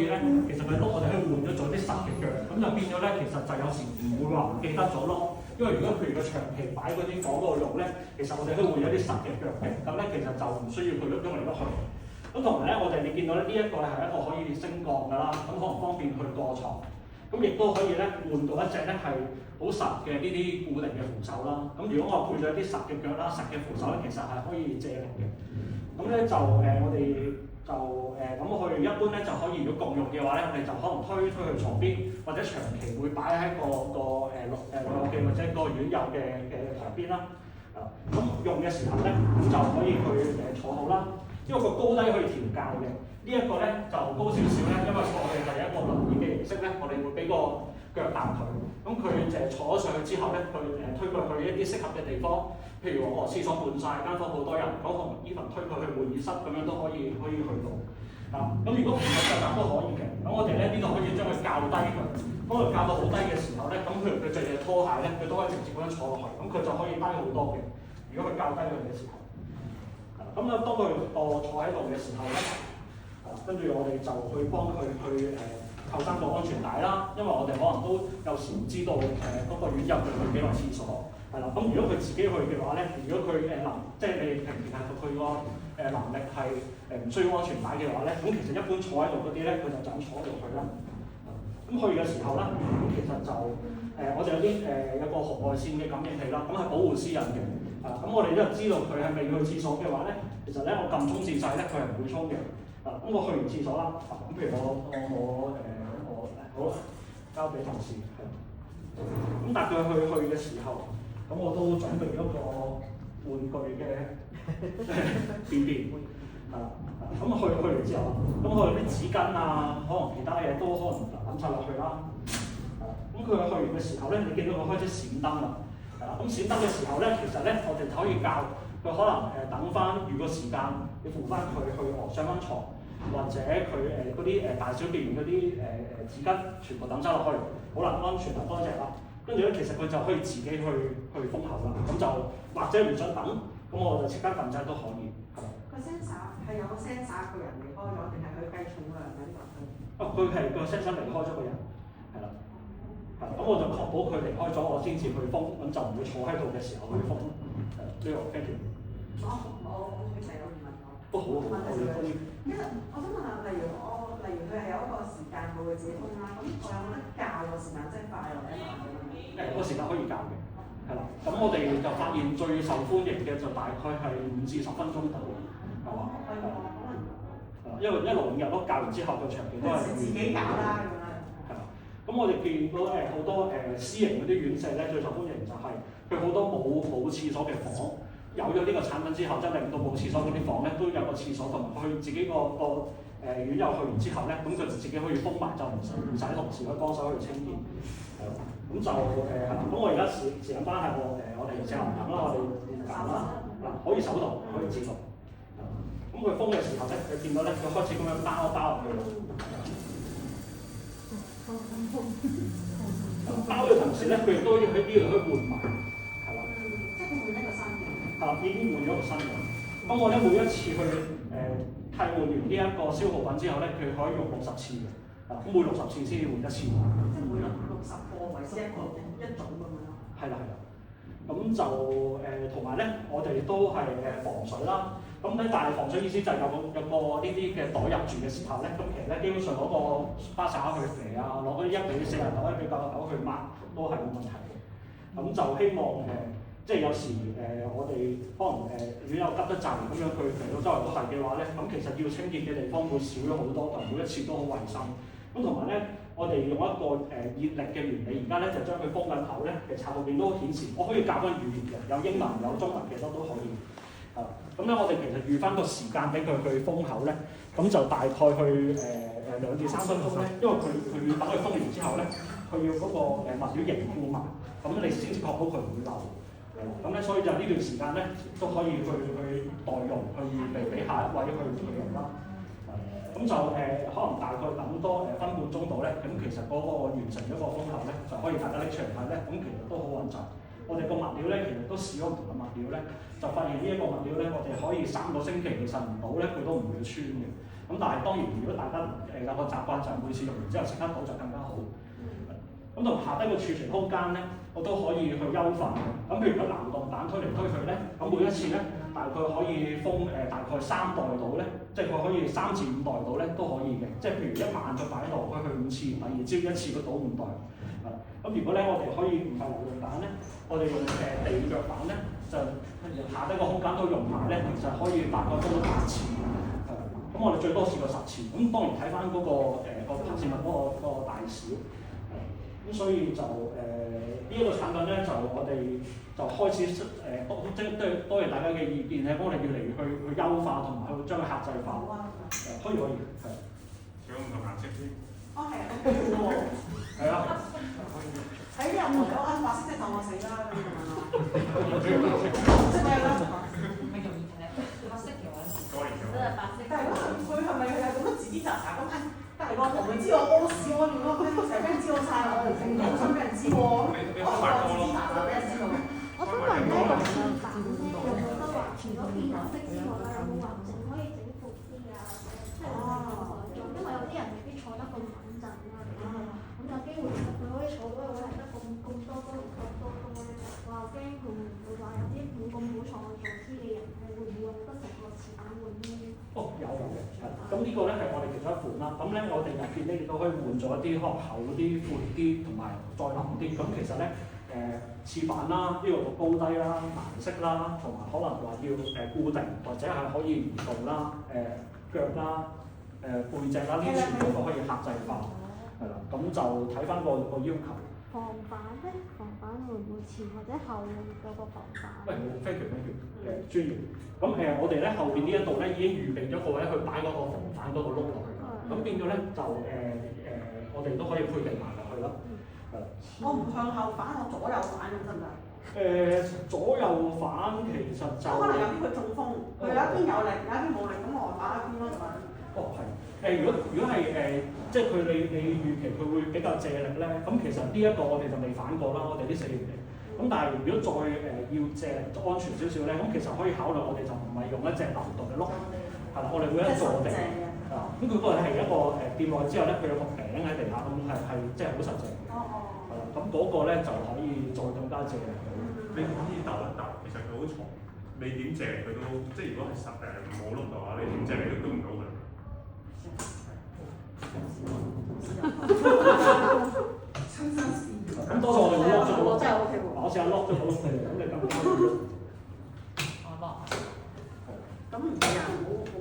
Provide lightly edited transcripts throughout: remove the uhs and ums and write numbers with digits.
咧，其實佢碌我哋可以換咗做啲實嘅腳，咁就變咗咧，其實就有時唔會話唔記得咗咯。因為如果譬如佢長期擺嗰啲房嗰度用咧，其實我哋都會有啲實嘅腳嘅，咁咧其實就唔需要佢喐嚟喐去。咁同埋咧，我哋你見到咧呢一個係一個可以升降㗎啦，咁可能方便去過床。咁亦都可以咧換到一隻咧係好實嘅呢啲固定嘅扶手啦。咁如果我配咗一啲實嘅腳啦、實嘅扶手咧，其實係可以借力嘅。咁咧就我哋就咁去一般咧就可以，如果共用嘅話咧，我哋就可能推去床邊，或者長期會擺喺個老友記或者個院友嘅旁邊啦。咁用嘅時候咧，咁就可以去坐好啦。因為個高低可以調校嘅，呢一個咧就高少少咧，因為我哋就有一個輪椅嘅形式咧，我哋會俾個腳踏佢，咁佢坐咗上去之後咧，佢推佢去一啲適合嘅地方，譬如我廁所滿晒，間房好多人，咁可能even推佢去會議室咁樣都可以去到。咁如果唔係腳踏都可以嘅，咁我哋咧呢度可以將佢校低佢，當佢校到好低嘅時候咧，咁譬如佢着嘅拖鞋咧，佢都可以直接咁樣坐落去，咁佢就可以低好多嘅。如果佢校低佢嘅時候。咁咧，當佢坐喺度嘅時候咧，跟住我哋就去幫佢扣翻個安全帶啦。因為我哋可能都有時唔知道嗰個院友佢去幾耐廁所，係啦。咁如果佢自己去嘅話咧，如果佢即係你平時係佢個能力係唔需要安全帶嘅話咧，咁其實一般坐喺度嗰啲咧，佢就咁坐落去啦。咁去嘅時候啦，咁其實就我哋有啲有個紅外線嘅感應器啦，咁係保護私隱嘅。咁我哋都知道佢係未去廁所嘅話咧，其實咧我撳沖廁掣咧，佢係唔會沖嘅。咁我去完廁所啦，咁譬如我好交俾同事。咁但佢去嘅時候，咁我都準備咗個玩具嘅便便。咁去完之後，咁我哋啲紙巾啊，可能其他嘢都可能抌晒落去啦。咁佢去完嘅時候咧，你見到佢開始閃燈啦。咁閃燈嘅時候咧，其實咧我哋可以教佢可能等翻預個時間，你扶翻佢去上翻床，或者佢嗰啲大小便嗰啲紙巾全部抌晒落去，好啦，安全啦，乾淨啦。跟住咧，其實佢就可以自己去封口啦。咁就或者唔想等，咁我就即刻撳掣都可以。個 sensor 係有個 sensor 個人離開咗，定係佢計重量喺度？佢係個 sensor 離開咗個人，係啦。咁我就確保佢離開咗，我先至去封，咁就唔會坐喺度嘅時候去封。呢個 thank you。我其實有疑問我。都好，我哋可以。因為我想問下，例如佢係有一個時間佢會自己封啦，咁我有冇得校個時間，即係快或者慢咁樣？個時間可以校嘅，係啦。咁我哋就發現最受歡迎嘅就大概係5至10分鐘度，係嘛？可能。因為一路5日都校完之後，佢長期都係自己校啦咁樣。咁我哋見到好多私營嗰啲院舍咧，最受歡迎就係佢好多冇廁所嘅房，有咗呢個產品之後，真係令到冇廁所嗰啲房咧都有個廁所，同埋佢自己個院友去完之後咧，咁佢就自己可以封埋，就唔使同事去幫手去清潔。咁就咁我而家時間關係，我哋只能等啦，我哋揀啦，可以手動，可以自動。咁佢封嘅時候咧，你見到咧，佢開始咁樣包落去。包嘅同時咧，佢亦都要喺呢度去換埋，係啦。即係佢換一個新嘅。已經換咗個新嘅。咁我咧每一次去替換完呢一個消耗品之後咧，佢可以用60次嘅。咁每60次先要換一次。即係每60個為之一種咁樣咯。係啦。咁就同埋咧，我哋都係防水啦。咁咧，但係防水意思就係有個呢啲嘅袋入住嘅時候咧，咁其實咧基本上攞個巴沙去肥啊，攞嗰啲1比40袋、1比80袋去抹都係冇問題嘅。咁就希望即係有時我哋可能如果有急得滯咁樣，佢肥到周圍都係嘅話咧，咁其實要清潔嘅地方會少咗好多，同每一次都好衞生。咁同埋咧，我哋用一個熱力嘅原理，而家咧就將佢封緊口咧，其實後邊都顯示，我可以教翻語言嘅，有英文有中文嘅都可以。咁咧，我哋其實預翻個時間俾佢去封口咧，咁就大概去2至3分鐘咧，因為佢等佢封完之後咧，佢要嗰個物料凝固埋，咁你先至確保佢唔會漏。咁咧，所以就呢段時間咧都可以去代用，去預備俾下一位去用啦。咁就可能大概等多分半鐘度咧，咁其實嗰個完成咗個封口咧，就可以大家拎出嚟睇咧，咁其實都好穩陣。我哋個物料咧，其實都試咗唔同嘅物料咧，就發現呢一個物料咧，我哋可以3個星期其實唔到咧，佢都唔會穿嘅。咁但係當然，如果大家有個習慣就係每次用完之後即刻倒就更加好。咁同下低個儲存空間咧，我都可以去優化嘅。咁譬如如果流動版推嚟推去咧，咁每一次咧大概可以封大概3袋到咧，即係佢可以3至5袋到咧都可以嘅。即係譬如1萬再擺喺度，佢去5次，第二朝一次佢倒5袋。咁如果咧我哋可以唔係流動版咧，我哋用地腳版咧，就下低個空間都用埋咧，其實可以大概封到8次。咁我哋最多試過10次。咁當然睇翻嗰個拍攝物嗰個大小。咁所以就呢一個產品咧，就我哋就開始即係多謝大家嘅意見咧，幫我哋越嚟越去優化同埋去將佢客製化。可以係。仲有唔同顏色先。哦係啊，係啊。喺啲人門口白色即係當我死啦咁樣啊！即係咩咧？咪容易睇，白色嘅話，真係白色。但係佢係咪係咁樣自己雜雜咁？隔離個同事知我屙屎，我亂咯，成日俾人知我晒，我唔想俾人知喎。我自己雜雜俾人知道。我想問咧，個面板咧有冇得話，除咗變顏色之外咧，有冇話整可以整闊啲啊？即係因為有啲人未必坐得咁穩陣啊，咁有機會佢可以坐嗰個位係得咁多咧，我又驚佢會唔會話有啲冇咁好坐坐姿嘅人咧，會唔會用得成個時間換呢？有嘅，咁呢個咧係我哋其中一款啦。咁咧我哋入邊咧亦都可以換咗一啲可能厚啲、闊啲同埋再腍啲。咁其實咧翅膀啦，呢個高低啦、顏色啦，同埋可能話要固定或者係可以移動啦、腳啦、背脊啦，呢啲全部都可以客製化，係啦。咁就睇翻個要求。防板咧，防板會唔會前或者後有個防板？喂，非常專業。咁我哋咧後邊呢一度咧已經預備咗個位去擺嗰個防板嗰個碌落去。咁變咗咧就我哋都可以配備埋落去啦。我唔向後反，我左右反咁得唔得？左右反其實就可能有啲佢中風，佢有一邊有力，有一邊冇力，咁我反一邊咯就係。係。如果係即係你預期佢會比較借力咧，咁其實呢一個我哋就未反過啦，我哋啲4年嚟。咁但係如果再要借力安全少少咧，咁其實可以考慮我哋就唔係用一隻流動嘅碌，係啦，我哋會一坐定。咁佢嗰個係一個掂落去之後咧，佢有個餅喺地下，咁係即係好實淨嘅。係啦，咁嗰個咧就可以再更加借力。你可以揼一揼，其實佢好重，你點借佢都，即係如果係冇碌嘅話，你點借你都唔到㗎。咁多數我哋會 lock 咗個，真係 OK 喎。我試下 lock 咗個碌嚟，咁你咁樣。咁唔係啊，好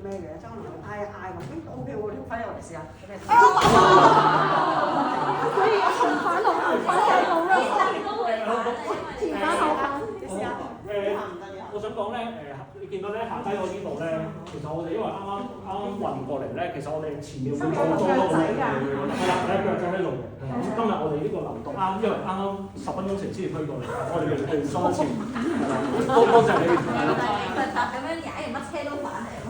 咩嘅，即係可能嗌咁 OK 喎，你翻嚟我哋試下。所以前反同後反係好啦，前反後反。你試下。我想講咧，你見到咧下低我呢度咧，其實我哋因為啱運過嚟咧，其實我哋前面會做咗個腳仔㗎，係啦，腳仔喺度嘅。咁今日我哋呢個流動因為啱10分鐘前先至推過嚟，我哋用多一次，係啦，多謝你。咁樣踩完乜車都反嚟咁。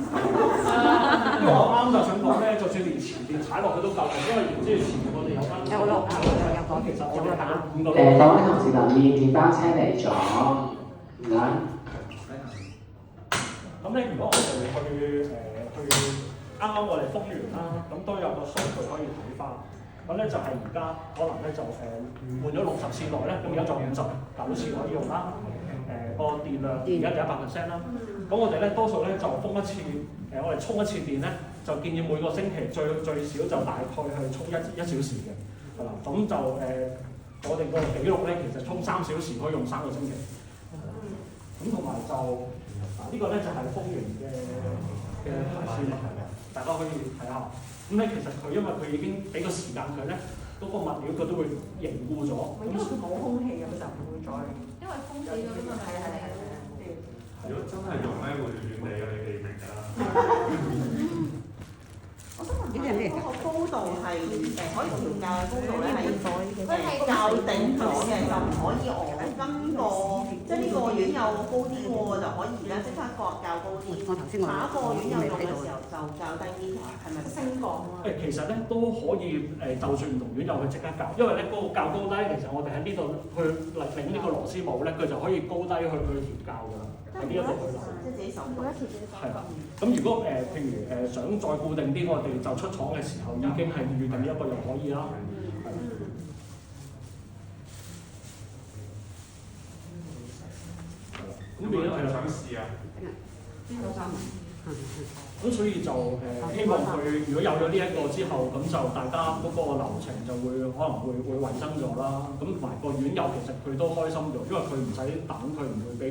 因為我啱就想講咧，就算連前邊踩落去都夠，因為即係前面我哋有間其實我哋打5個。各位同事留意，麵包車嚟咗，唔該。咁咧，如果我哋去啱啱我哋封完啦，咁都有個數據可以睇翻。咁咧就係而家可能咧就換咗60次內咧，咁而家就59次可以用啦。個電量而家就100%啦。咁我哋咧多數咧就封一次，我哋充一次電咧，就建議每個星期最少就大概去充1小時嘅，係啦。咁就我哋個記錄咧，其實充3小時可以用3個星期。咁同埋就呢個咧就係封完嘅排泄物，大家可以睇下。咁咧其實佢因為佢已經俾個時間佢咧，嗰個物料佢都會凝固咗。因為佢冇空氣咁就唔會再。因為封死咗嘛，係。如果真係用咧，會亂你嘅，你哋明㗎啦。我想問下，嗰個高度係可以調校嘅高度咧係校定咗嘅，就唔可以我跟個即係呢個院有高啲喎，就可以而家即刻較高啲。下一個院有用嘅時候就較低啲，係咪升降啊？其實咧都可以就算唔同院友去即刻較，因為咧嗰個較高低，其實我哋喺呢度去擰呢個螺絲帽咧，佢就可以高低去調校㗎啦。喺呢一度去。自己手動。係啦。咁如果譬如想再固定啲，我哋就出廠嘅時候已經係預定一個又可以啦。咁變咗係想試啊？咁所以就希望佢如果有咗呢一個之後，咁就大家嗰個流程就會可能會衞生咗啦。咁同埋個院友其實佢都開心咗，因為佢唔使等，佢唔會俾。